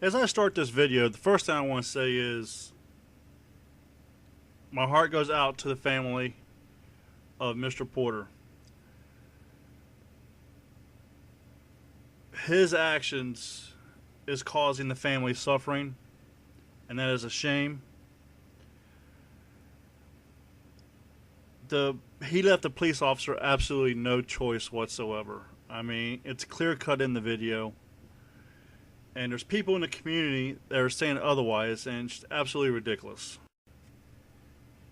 As I start this video, the first thing I want to say is my heart goes out to the family of Mr. Porter. His actions is causing the family suffering, and that is a shame. He left the police officer absolutely no choice whatsoever. I mean, it's clear cut in the video. And there's people in the community that are saying otherwise, and it's absolutely ridiculous.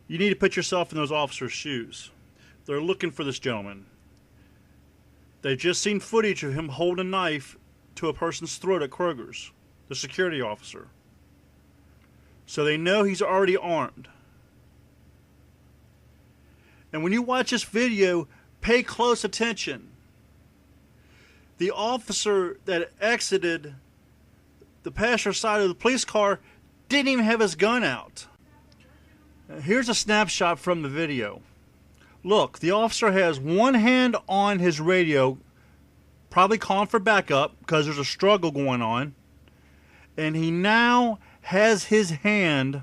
You need to put yourself in those officers' shoes. They're looking for this gentleman. They've just seen footage of him holding a knife to a person's throat at Kroger's, the security officer. So they know he's already armed. And when you watch this video, pay close attention. The officer that exited the passenger side of the police car didn't even have his gun out. Here's a snapshot from the video. Look, the officer has one hand on his radio, probably calling for backup because there's a struggle going on. And he now has his hand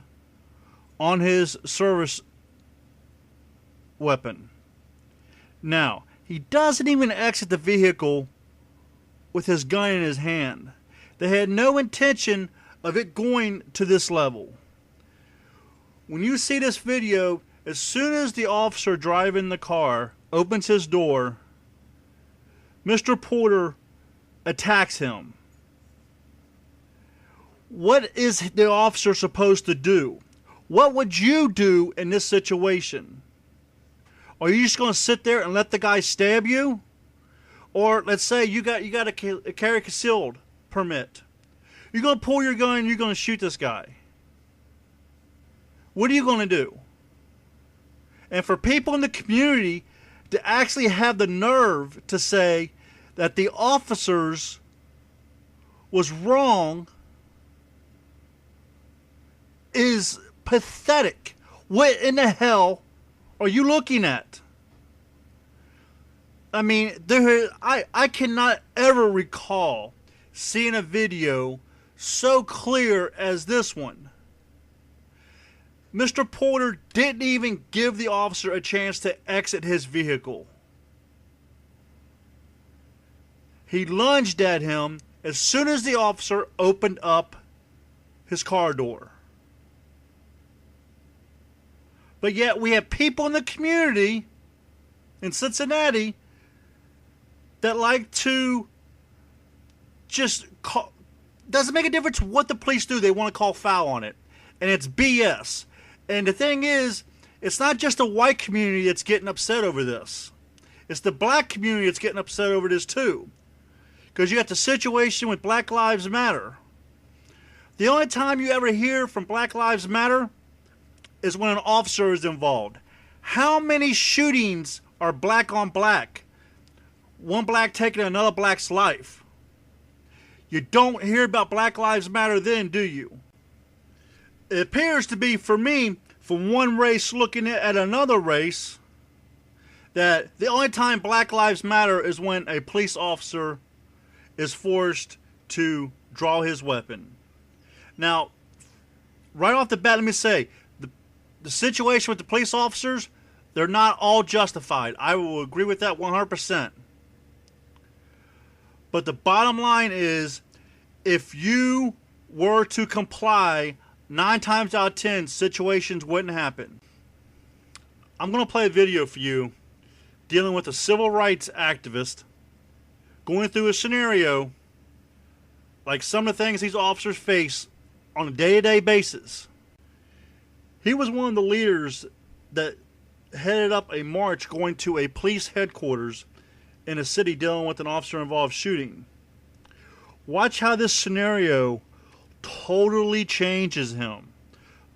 on his service weapon. Now, he doesn't even exit the vehicle with his gun in his hand. They had no intention of it going to this level. When you see this video, as soon as the officer driving the car opens his door, Mr. Porter attacks him. What is the officer supposed to do? What would you do in this situation? Are you just going to sit there and let the guy stab you? Or let's say you got a carry concealed permit. You're going to pull your gun and you're going to shoot this guy. What are you going to do? And for people in the community to actually have the nerve to say that the officers was wrong is pathetic. What in the hell are you looking at? I mean, I cannot ever recall seeing a video so clear as this one. Mr. Porter didn't even give the officer a chance to exit his vehicle. He lunged at him as soon as the officer opened up his car door. But yet we have people in the community in Cincinnati that like to just call. Doesn't make a difference what the police do. They want to call foul on it. And it's BS. And the thing is, it's not just the white community that's getting upset over this. It's the black community that's getting upset over this too. Because you got the situation with Black Lives Matter. The only time you ever hear from Black Lives Matter is when an officer is involved. How many shootings are black on black? One black taking another black's life. You don't hear about Black Lives Matter then, do you? It appears to be, for me, from one race looking at another race, that the only time Black Lives Matter is when a police officer is forced to draw his weapon. Now, right off the bat, let me say, the situation with the police officers, they're not all justified. I will agree with that 100%. But the bottom line is, if you were to comply, 9 times out of 10, situations wouldn't happen. I'm going to play a video for you dealing with a civil rights activist going through a scenario like some of the things these officers face on a day-to-day basis. He was one of the leaders that headed up a march going to a police headquarters in a city dealing with an officer-involved shooting. Watch how this scenario totally changes him.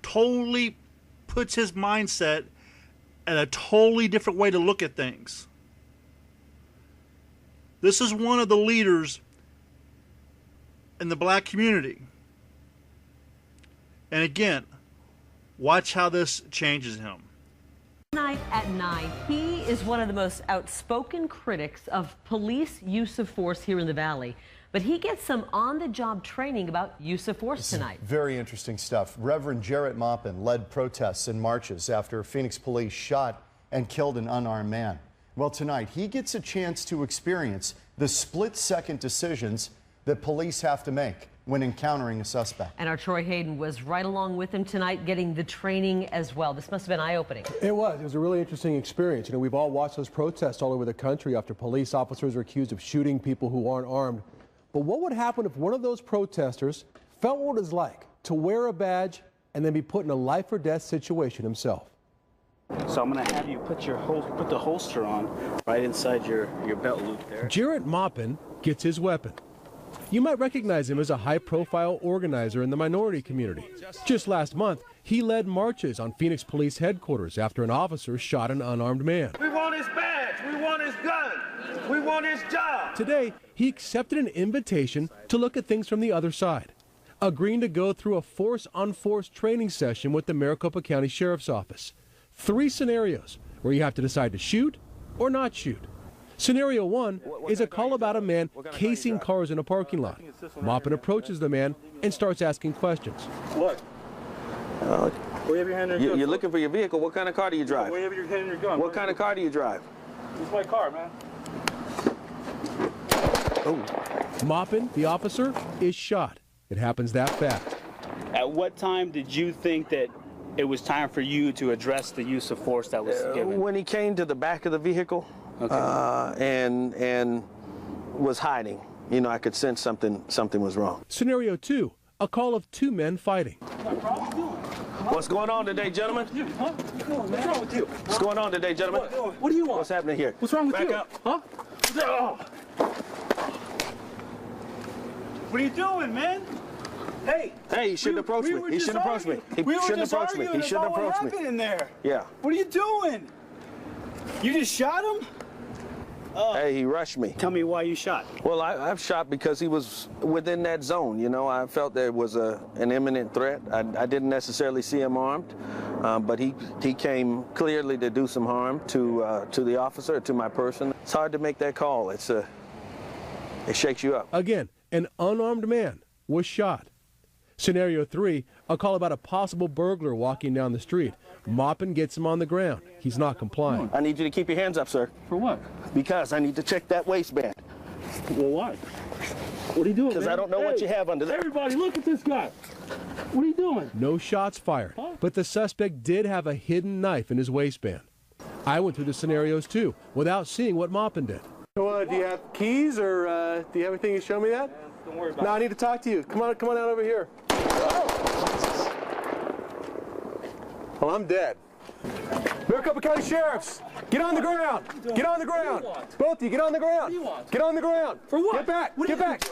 Totally puts his mindset at a totally different way to look at things. This is one of the leaders in the black community. And again, watch how this changes him. Tonight at 9, he is one of the most outspoken critics of police use of force here in the Valley. But he gets some on-the-job training about use of force tonight. Very interesting stuff. Reverend Jarrett Maupin led protests and marches after Phoenix police shot and killed an unarmed man. Well, tonight he gets a chance to experience the split-second decisions that police have to make when encountering a suspect. And our Troy Hayden was right along with him tonight, getting the training as well. This must have been eye-opening. It was a really interesting experience. You know, we've all watched those protests all over the country after police officers are accused of shooting people who aren't armed. But what would happen if one of those protesters felt what it was like to wear a badge and then be put in a life or death situation himself? So I'm going to have you put the holster on right inside your belt loop there. Jarrett Maupin gets his weapon. You might recognize him as a high-profile organizer in the minority community. Just last month, he led marches on Phoenix Police headquarters after an officer shot an unarmed man. We want his badge. We want his gun. We want his job. Today, he accepted an invitation to look at things from the other side, agreeing to go through a force-on-force training session with the Maricopa County Sheriff's Office. 3 scenarios where you have to decide to shoot or not shoot. Scenario 1 is a call about a man casing cars in a parking lot. Maupin approaches the man and starts asking questions. What? Where you have your hand in your gun? You're looking for your vehicle. What kind of car do you drive? Where you have your hand in your gun? What kind of car do you drive? It's my car, man. Oh. Maupin, the officer, is shot. It happens that fast. At what time did you think that it was time for you to address the use of force that was given? When he came to the back of the vehicle, okay. and was hiding, you know, I could sense something was wrong. Scenario 2, a call of 2 men fighting. What's going on today, gentlemen? What's wrong with you? What's going on today, gentlemen? What do you want? What's happening here? What's wrong with Back you? up. Huh? What are you doing, man? Hey! Hey, he shouldn't approach me. He shouldn't approach me. He shouldn't approach me. He shouldn't approach me. What happened in there? Yeah. What are you doing? You just shot him? Hey, he rushed me. Tell me why you shot. Well, I've shot because he was within that zone. You know, I felt there was an imminent threat. I didn't necessarily see him armed, but he came clearly to do some harm to the officer, to my person. It's hard to make that call. It shakes you up. Again, an unarmed man was shot. Scenario 3, a call about a possible burglar walking down the street. Maupin gets him on the ground. He's not complying. I need you to keep your hands up, sir. For what? Because I need to check that waistband. Well, why? What are you doing, Because I don't know what you have under there. Everybody, look at this guy. What are you doing? No shots fired, but the suspect did have a hidden knife in his waistband. I went through the scenarios too, without seeing what Maupin did. So, do you have keys, or do you have anything to show me that? Don't worry about it. No, I need to talk to you. Come on out over here. Well, I'm dead. Maricopa County Sheriffs, get on the ground. Get on the ground. Both of you, get on the ground. What do you want? Get on the ground. For what? Get back. What Get back.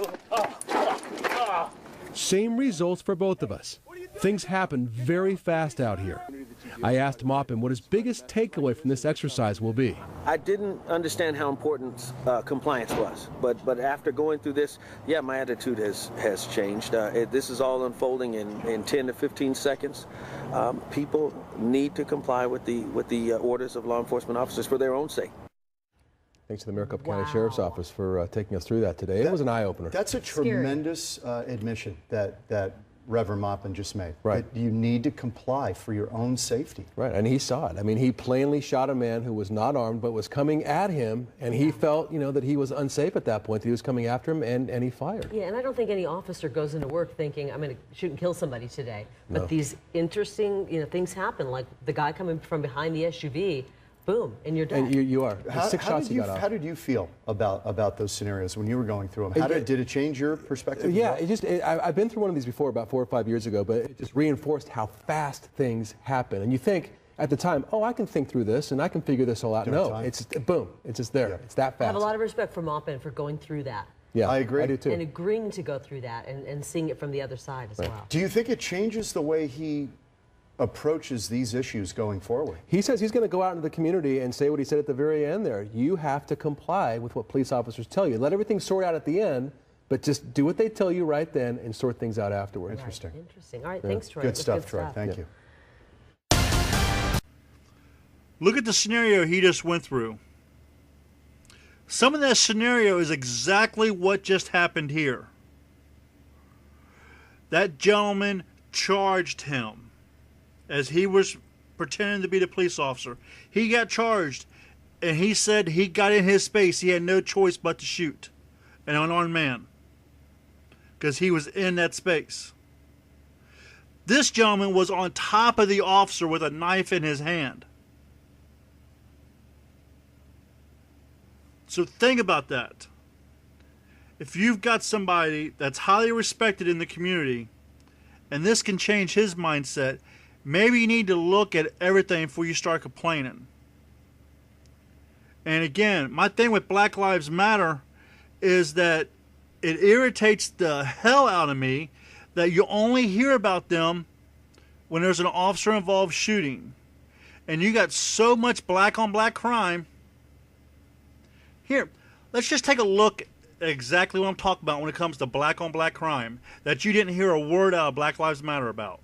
Same results for both of us. Things happen very fast out here. I asked Maupin what his biggest takeaway from this exercise will be. I didn't understand how important compliance was, but after going through this, yeah, my attitude has changed. This is all unfolding in 10 to 15 seconds. People need to comply with the orders of law enforcement officers for their own sake. Thanks to the Maricopa County Sheriff's Office for taking us through that today. It was an eye-opener. That's a tremendous admission that Reverend Maupin just made. Right. That you need to comply for your own safety. Right, and he saw it. I mean, he plainly shot a man who was not armed but was coming at him, and he felt, you know, that he was unsafe at that point, that he was coming after him, and he fired. Yeah, and I don't think any officer goes into work thinking, I'm going to shoot and kill somebody today. But No. these interesting, things happen, like the guy coming from behind the SUV, boom, and you're dead. And you are. 6 shots he got off. How did you feel about those scenarios when you were going through them? Did it change your perspective? Yeah, I've been through one of these before about 4 or 5 years ago, but it just reinforced how fast things happen. And you think at the time, oh, I can think through this and I can figure this all out. No, it's boom, it's just there. Yeah. It's that fast. I have a lot of respect for Maupin for going through that. Yeah, I agree. I do too. And agreeing to go through that and seeing it from the other side as well. Do you think it changes the way he approaches these issues going forward? He says he's going to go out into the community and say what he said at the very end there. You have to comply with what police officers tell you. Let everything sort out at the end, but just do what they tell you right then and sort things out afterwards. Right. Interesting. Interesting. All right, thanks, Troy. Good stuff, Troy. Thank you. Look at the scenario he just went through. Some of that scenario is exactly what just happened here. That gentleman charged him as he was pretending to be the police officer. He got charged, and he said he got in his space. He had no choice but to shoot an unarmed man because he was in that space. This gentleman was on top of the officer with a knife in his hand. So think about that. If you've got somebody that's highly respected in the community, and this can change his mindset, maybe you need to look at everything before you start complaining. And again, my thing with Black Lives Matter is that it irritates the hell out of me that you only hear about them when there's an officer-involved shooting. And you got so much black-on-black crime. Here, let's just take a look at exactly what I'm talking about when it comes to black-on-black crime that you didn't hear a word out of Black Lives Matter about.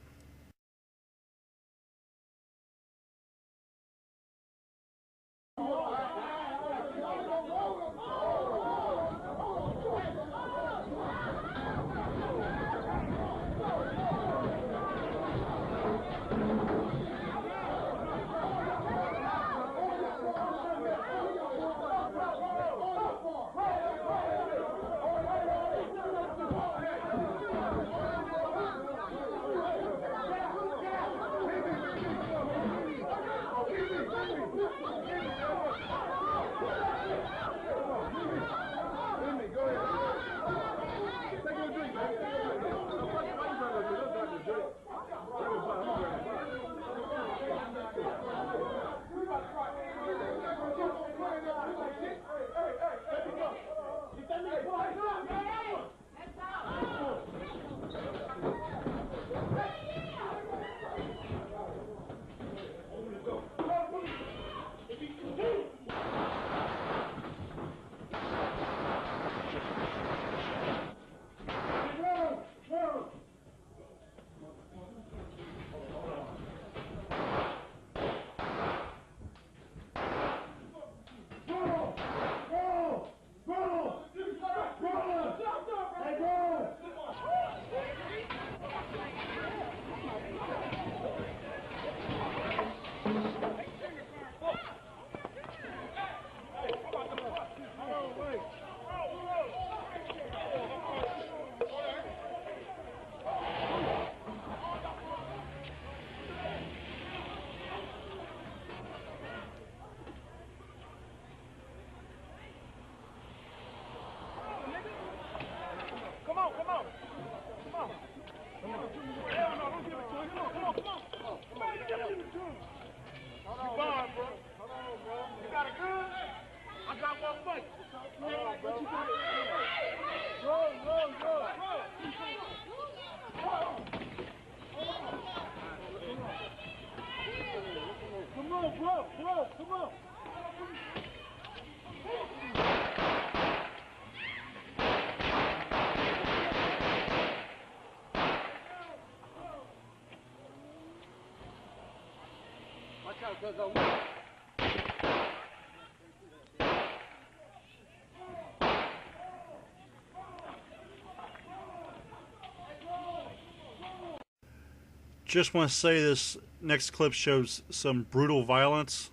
Just want to say this next clip shows some brutal violence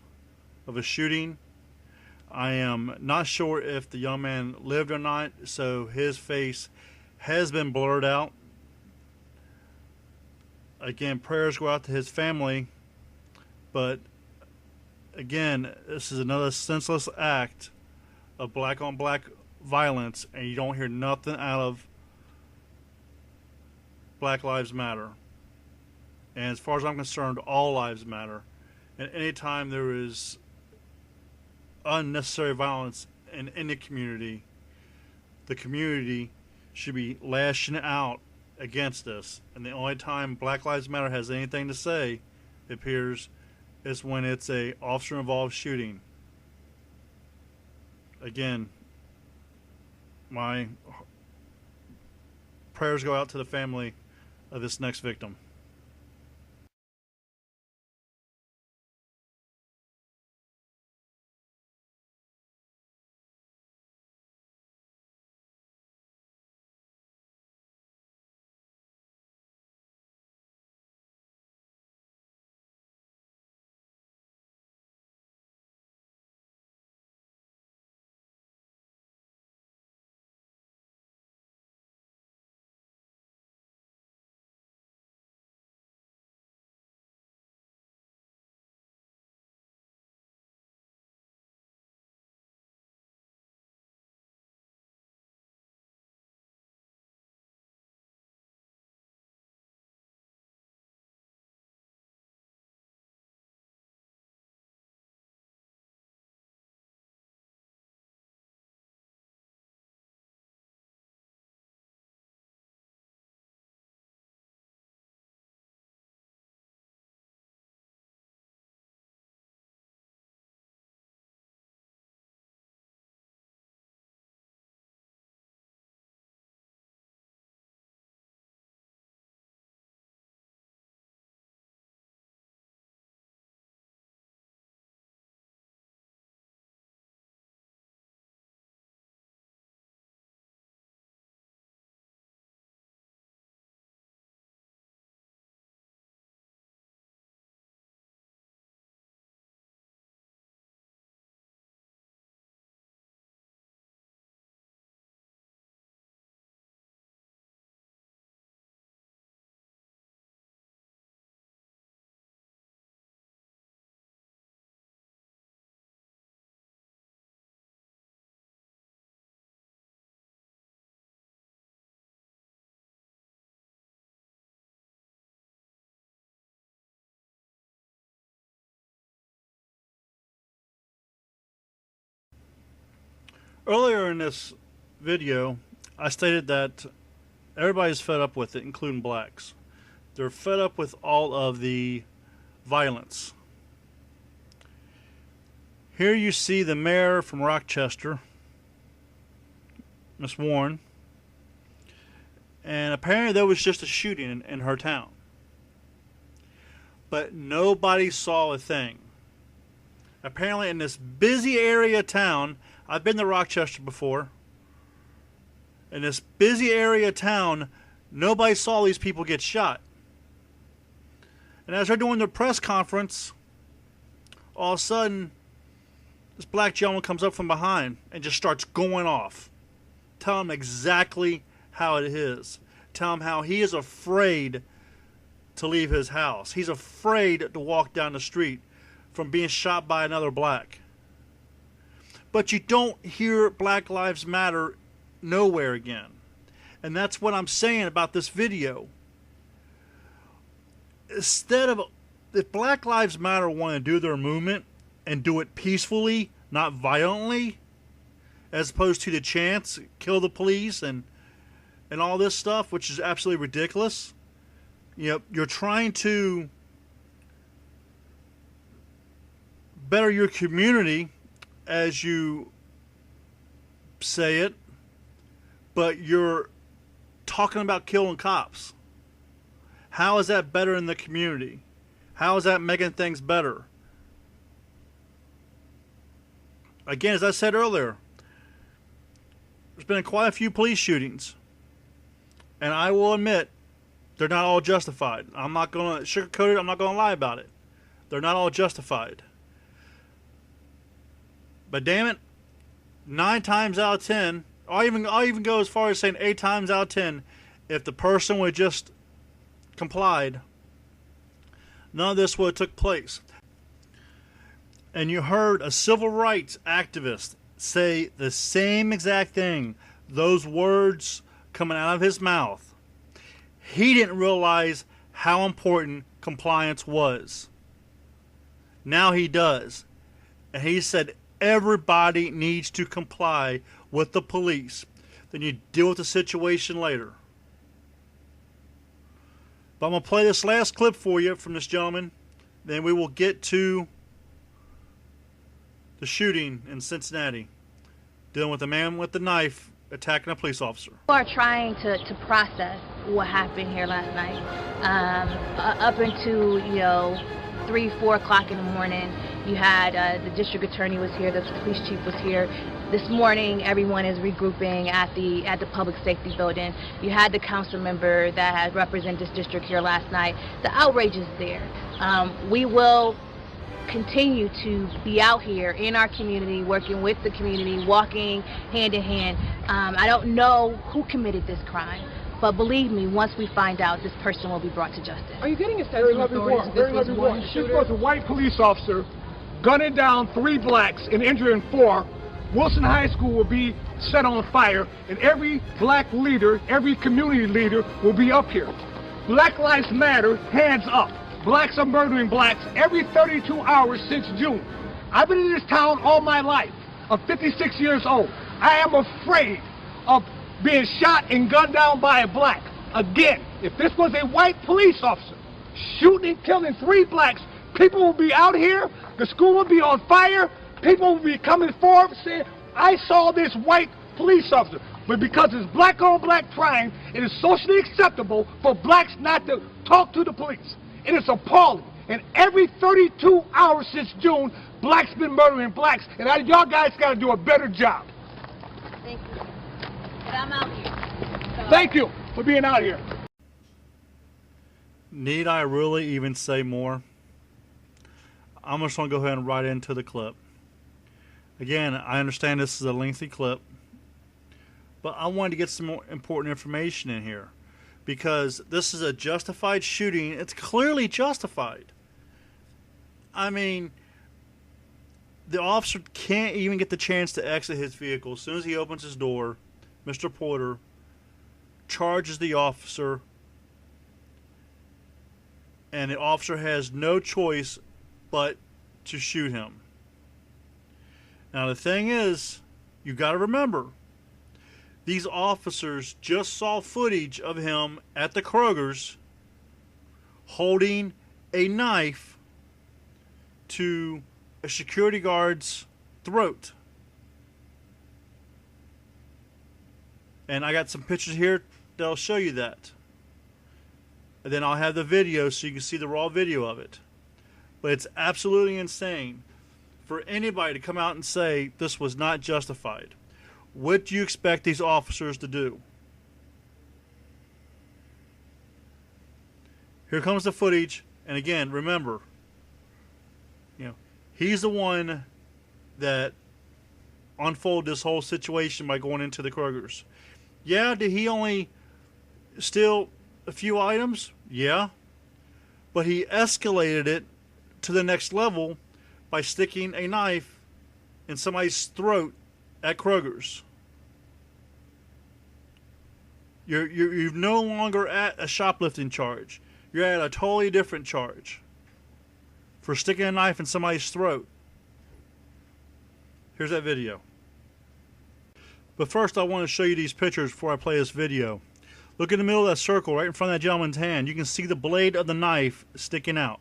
of a shooting. I am not sure if the young man lived or not, so his face has been blurred out. Again, prayers go out to his family, but again, this is another senseless act of black-on-black violence, and you don't hear nothing out of Black Lives Matter. And as far as I'm concerned, all lives matter. And anytime there is unnecessary violence in the community should be lashing out against this. And the only time Black Lives Matter has anything to say, it appears, is when it's a officer-involved shooting. Again, my prayers go out to the family of this next victim. Earlier in this video, I stated that everybody's fed up with it, including blacks. They're fed up with all of the violence. Here you see the mayor from Rochester, Miss Warren, and apparently there was just a shooting in her town. But nobody saw a thing. Apparently in this busy area of town, I've been to Rochester before, in this busy area of town, nobody saw these people get shot. And as they're doing their press conference, all of a sudden, this black gentleman comes up from behind and just starts going off. Tell him exactly how it is. Tell him how he is afraid to leave his house. He's afraid to walk down the street from being shot by another black. But you don't hear Black Lives Matter nowhere again. And that's what I'm saying about this video. Instead of, if Black Lives Matter want to do their movement and do it peacefully, not violently, as opposed to the chants, kill the police and all this stuff, which is absolutely ridiculous. You know, you're trying to better your community, as you say it, but you're talking about killing cops. How is that better in the community? How is that making things better? Again, as I said earlier, there's been quite a few police shootings. And I will admit, they're not all justified. I'm not going to sugarcoat it. I'm not going to lie about it. They're not all justified. But damn it, 9 times out of 10, I'll even go as far as saying 8 times out of 10, if the person would just complied, none of this would have took place. And you heard a civil rights activist say the same exact thing, those words coming out of his mouth. He didn't realize how important compliance was. Now he does. And he said everybody needs to comply with the police. Then you deal with the situation later. But I'm going to play this last clip for you from this gentleman. Then we will get to the shooting in Cincinnati, dealing with a man with a knife attacking a police officer. We are trying to process what happened here last night. Up until 3, 4 o'clock in the morning, you had the district attorney was here, the police chief was here. This morning, everyone is regrouping at the public safety building. You had the council member that had represented this district here last night. The outrage is there. We will continue to be out here in our community, working with the community, walking hand in hand. I don't know who committed this crime, but believe me, once we find out, this person will be brought to justice. Are you getting a sense of authority that this was one shooter? This was a white police officer gunning down 3 blacks and injuring 4. Wilson High School will be set on fire, and every black leader, every community leader will be up here. Black Lives Matter, hands up. Blacks are murdering blacks every 32 hours since June. I've been in this town all my life. I'm 56 years old. I am afraid of being shot and gunned down by a black. Again, if this was a white police officer shooting and killing 3 blacks, people will be out here, the school will be on fire, people will be coming forward saying, I saw this white police officer. But because it's black on black crime, it is socially acceptable for blacks not to talk to the police. It is appalling. And every 32 hours since June, blacks been murdering blacks. And y'all guys got to do a better job. Thank you. But I'm out here. So. Thank you for being out here. Need I really even say more? I'm just going to go ahead and right into the clip. Again, I understand this is a lengthy clip, but I wanted to get some more important information in here. Because this is a justified shooting. It's clearly justified. I mean, the officer can't even get the chance to exit his vehicle. As soon as he opens his door, Mr. Porter charges the officer, and the officer has no choice but to shoot him. Now the thing is, you got to remember, these officers just saw footage of him at the Kroger's holding a knife to a security guard's throat. And I got some pictures here that'll show you that. And then I'll have the video so you can see the raw video of it. But it's absolutely insane for anybody to come out and say this was not justified. What do you expect these officers to do? Here comes the footage. And again, remember, he's the one that unfolded this whole situation by going into the Kroger's. Yeah, did he only steal a few items? Yeah. But he escalated it to the next level by sticking a knife in somebody's throat at Kroger's. You're no longer at a shoplifting charge. You're at a totally different charge for sticking a knife in somebody's throat. Here's that video. But first I want to show you these pictures before I play this video. Look in the middle of that circle right in front of that gentleman's hand. You can see the blade of the knife sticking out.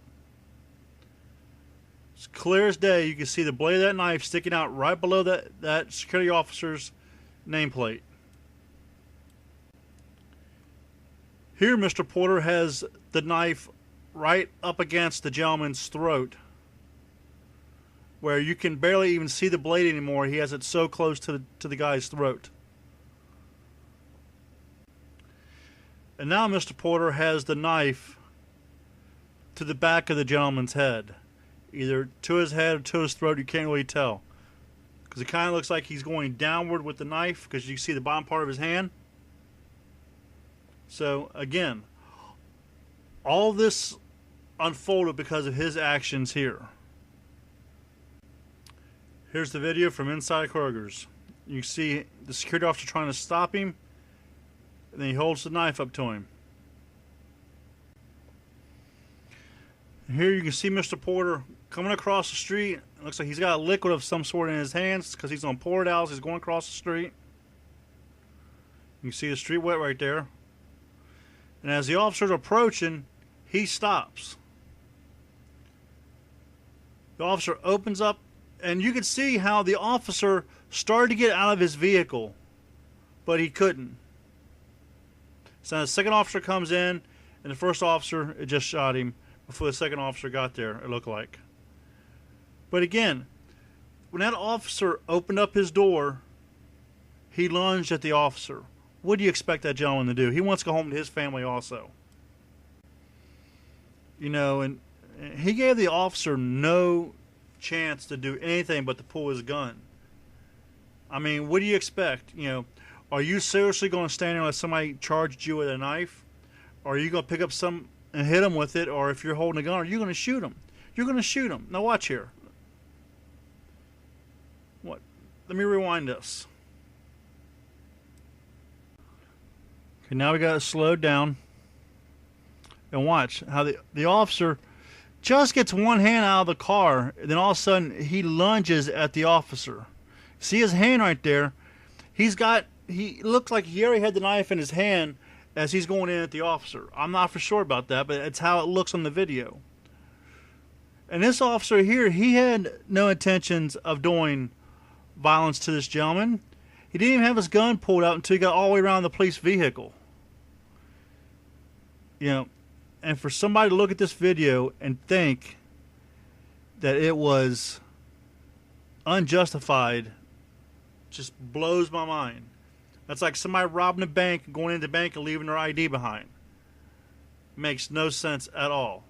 It's clear as day. You can see the blade of that knife sticking out right below that security officer's nameplate. Here Mr. Porter has the knife right up against the gentleman's throat, where you can barely even see the blade anymore. He has it so close to the guy's throat. And now Mr. Porter has the knife to the back of the gentleman's head. Either to his head or to his throat, you can't really tell. Because it kind of looks like he's going downward with the knife, because you see the bottom part of his hand. So, again, all this unfolded because of his actions here. Here's the video from inside Kroger's. You see the security officer trying to stop him, and then he holds the knife up to him. And here you can see Mr. Porter coming across the street. It looks like he's got a liquid of some sort in his hands because he's on pour it out as he's going across the street. You can see the street wet right there. And as the officer's approaching, he stops. The officer opens up, and you can see how the officer started to get out of his vehicle, but he couldn't. So the second officer comes in, and the first officer it just shot him before the second officer got there, it looked like. But again, when that officer opened up his door, he lunged at the officer. What do you expect that gentleman to do? He wants to go home to his family also. And he gave the officer no chance to do anything but to pull his gun. I mean, what do you expect? Are you seriously going to stand there unless somebody charged you with a knife? Or are you going to pick up some and hit him with it? Or if you're holding a gun, are you going to shoot him? You're going to shoot him. Now watch here. What? Let me rewind this. Okay, now we got it slowed down. And watch how the officer just gets one hand out of the car, and then all of a sudden he lunges at the officer. See his hand right there? He looks like he already had the knife in his hand as he's going in at the officer. I'm not for sure about that, but it's how it looks on the video. And this officer here, he had no intentions of doing violence to this gentleman. He didn't even have his gun pulled out until he got all the way around the police vehicle. And for somebody to look at this video and think that it was unjustified just blows my mind. That's like somebody robbing a bank, going into the bank and leaving their ID behind. Makes no sense at all.